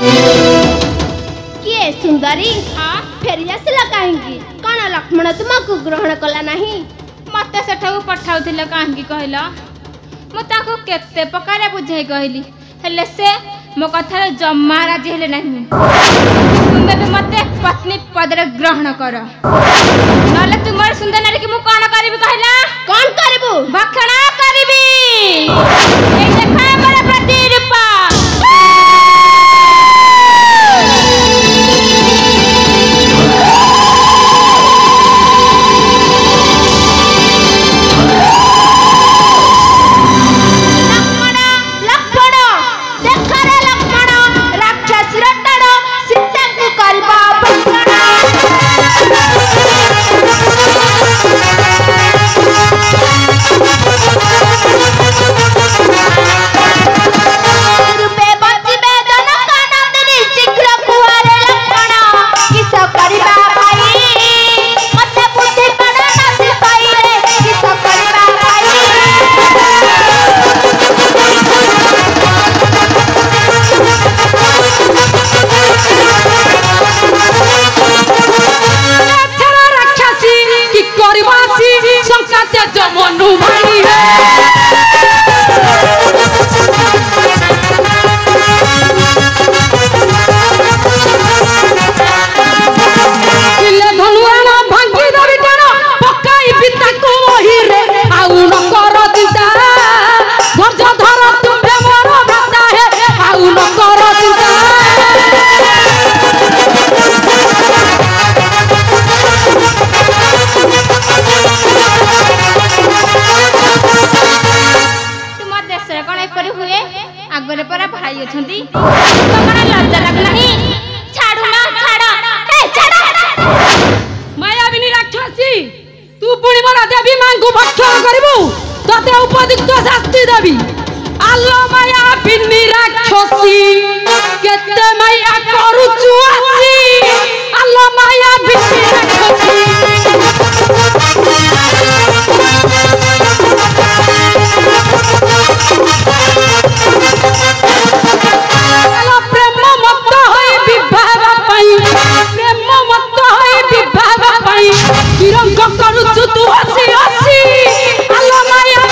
किए सुंदरी फेरी आसला कहीं कौन लक्ष्मण तुमको ग्रहण कला नहीं मत सेठू पठाउथिले कहीं कहल मुझे केते प्रकार बुझे कहली हेले से मो कथा जम्मा राजी हेले नहीं तुम्हें भी मत पत्नी पदरे ग्रहण कर नले तुम सुंदर नारी की मु कौन करी कहला कौन करबू भक्षण करी ए देखा बड़ा प्रतिरूप उपयुक्त शास्ति देवी आलो माया बिन्नी राक्षसी केते माया करूचु आसी आलो माया बिन्नी राक्षसी आलो प्रेम मत होई विवाह पाई प्रेम मत होई विवाह पाई तिरंग करूचु तू हसी हसी आलो माया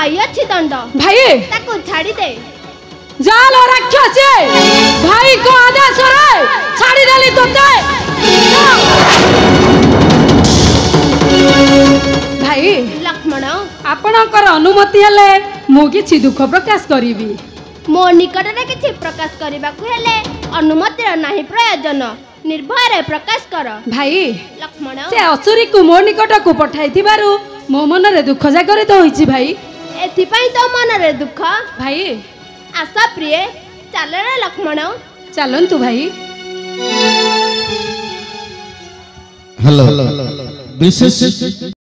भाई ताको छाड़ी दे जालो राक्षस भाई को आदेश रे छाड़ी देली तोते भाई लक्ष्मण आपणकर अनुमति हेले मु किछि दुख प्रकाश करिवि मो निकट में किसी प्रकाश करने को हेले अनुमति नहीं प्रयोजन निर्भय प्रकाश कर भाई लक्ष्मण से असुरी को मो निकट को पठाई थिबारु मो मन रे दुख जागरित होईची भाई एथिपाई तो मन रे दुख भाई आशा प्रिय चल रे लक्ष्मण चलंतु भाई हेलो विशेष